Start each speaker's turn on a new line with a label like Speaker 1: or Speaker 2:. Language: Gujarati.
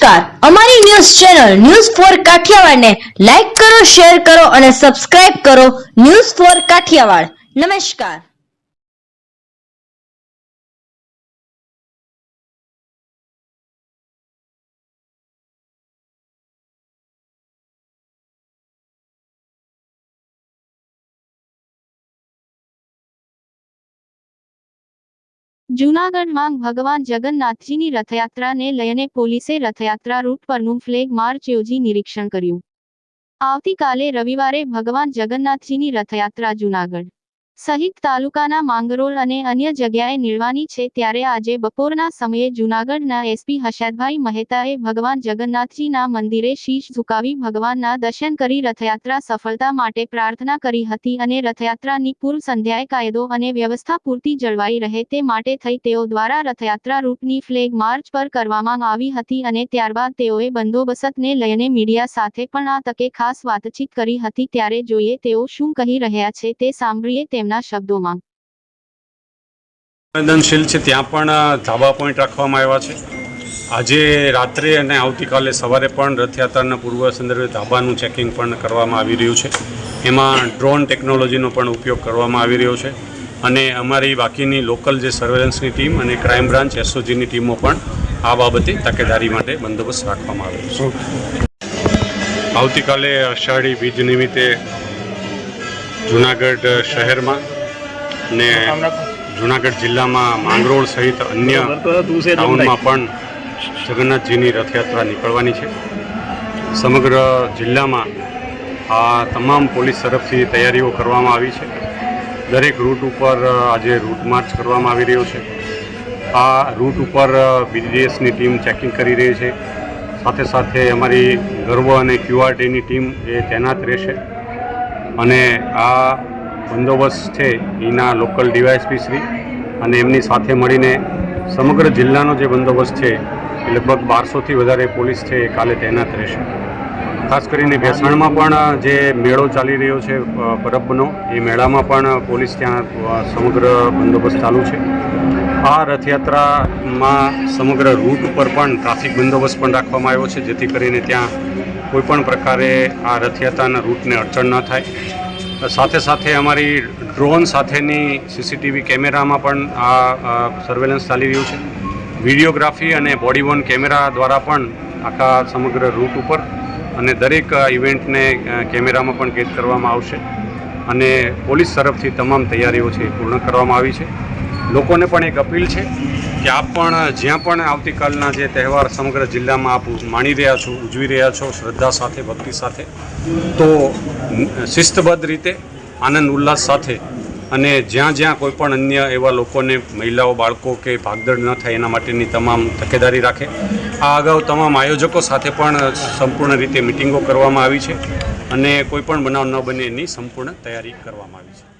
Speaker 1: નમસ્કાર, અમારી news channel news for Kathiawad ને લાઈક કરો, શેર કરો અને સબસ્ક્રાઇબ કરો. News for Kathiawad. નમસ્કાર.
Speaker 2: જૂનાગઢમાં ભગવાન જગન્નાથજીની રથયાત્રાને લઈને પોલીસે રથયાત્રા રૂટ પરનું ફ્લેગ માર્ચ યોજી નિરીક્ષણ કર્યું. આવતીકાલે રવિવારે ભગવાન જગન્નાથજીની રથયાત્રા જૂનાગઢ સહિત તાલુકાના માંગરોળ અને અન્ય જગ્યાએ નીકળવાની છે, ત્યારે આજે બપોરના સમયે જૂનાગઢના એસપી હર્ષદભાઈ મહેતાએ ભગવાન જગન્નાથજીના મંદિરે શીશ ઝુકાવી ભગવાનના દર્શન કરી રથયાત્રા સફળતા માટે પ્રાર્થના કરી હતી અને રથયાત્રાની પૂર્વ સંધ્યાએ કાયદો અને વ્યવસ્થા પૂરતી જળવાઈ રહે તે માટે થઈ તેઓ દ્વારા રથયાત્રા રૂટની ફ્લેગ માર્ચ પર કરવામાં આવી હતી અને ત્યારબાદ તેઓએ બંદોબસ્તને લઈને મીડિયા સાથે પણ આ તકે ખાસ વાતચીત કરી હતી. ત્યારે જોઈએ તેઓ શું કહી રહ્યા છે તે સાંભળીએ તેમના શબ્દોમાં.
Speaker 3: સંવેદનશીલ છે ત્યાં પણ ધાબા પોઈન્ટ રાખવામાં આવ્યા છે. આજે રાત્રે અને આવતીકાલે સવારે પણ રથયાત્રાના પૂર્વ સંદર્ભે ધાબાનું ચેકિંગ પણ કરવામાં આવી રહ્યું છે. એમાં ડ્રોન ટેકનોલોજીનો પણ ઉપયોગ કરવામાં આવી રહ્યો છે અને અમારી બાકીની લોકલ જે સર્વેલન્સની ટીમ અને ક્રાઇમ બ્રાન્ચ એસઓજીની ટીમો પણ આ બાબતે તકેદારી માટે બંદોબસ્ત રાખવામાં આવ્યો છે. આવતીકાલે અષાઢી બીજ નિમિત્તે જૂનાગઢ શહેરમાં ને જૂનાગઢ જિલ્લામાં માંગરોળ સહિત અન્ય ટાઉનમાં પણ જગન્નાથજીની રથયાત્રા નીકળવાની છે. સમગ્ર જિલ્લામાં આ તમામ પોલીસ તરફથી તૈયારીઓ કરવામાં આવી છે. દરેક રૂટ ઉપર આજે રૂટ માર્ચ કરવામાં આવી રહ્યો છે. આ રૂટ ઉપર બીડીએસની ટીમ ચેકિંગ કરી રહી છે. સાથે સાથે અમારી ગર્વ અને ક્યુઆરટીની ટીમ એ તૈનાત રહેશે અને આ બંદોબસ્ત છે એના લોકલ ડીવાયએસપી શ્રી અને એમની સાથે મળીને સમગ્ર જિલ્લાનો જે બંદોબસ્ત છે એ લગભગ 1200થી વધારે પોલીસ છે એ કાલે તૈનાત રહેશે. ખાસ કરીને ભેસાણમાં પણ જે મેળો ચાલી રહ્યો છે પરબનો, એ મેળામાં પણ પોલીસ ત્યાં સમગ્ર બંદોબસ્ત ચાલુ છે. આ રથયાત્રામાં સમગ્ર રૂટ ઉપર પણ ટ્રાફિક બંદોબસ્ત પણ રાખવામાં આવ્યો છે, જેથી કરીને ત્યાં કોઈપણ પ્રકારે આ રથયાત્રાના રૂટને અડચણ ન થાય. સાથે સાથે અમારી ડ્રોન સાથેની સીસીટીવી કેમેરામાં પણ આ સર્વેલન્સ ચાલી રહ્યું છે. વિડીયોગ્રાફી અને બોડી વોર્ન કેમેરા દ્વારા પણ આખા સમગ્ર રૂટ ઉપર અને દરેક ઇવેન્ટને કેમેરામાં પણ કેદ કરવામાં આવશે અને પોલીસ તરફથી તમામ તૈયારીઓ છે પૂર્ણ કરવામાં આવી છે. લોકોને પણ એક અપીલ છે કે આપ પણ જ્યાં પણ આવતીકાલના જે તહેવાર સમગ્ર જિલ્લામાં આપ માણી રહ્યા છો, ઉજવી રહ્યા છો શ્રદ્ધા સાથે, ભક્તિ સાથે, તો શિસ્તબદ્ધ રીતે આનંદ ઉલ્લાસ સાથે અને જ્યાં જ્યાં કોઈ પણ અન્ય એવા લોકોને, મહિલાઓ, બાળકો કે ભાગદોડ ન થાય એના માટેની તમામ તકેદારી રાખે. આ અગાઉ તમામ આયોજકો સાથે પણ સંપૂર્ણ રીતે મિટિંગો કરવામાં આવી છે અને કોઈ પણ બનાવ ન બને એની સંપૂર્ણ તૈયારી કરવામાં આવી છે.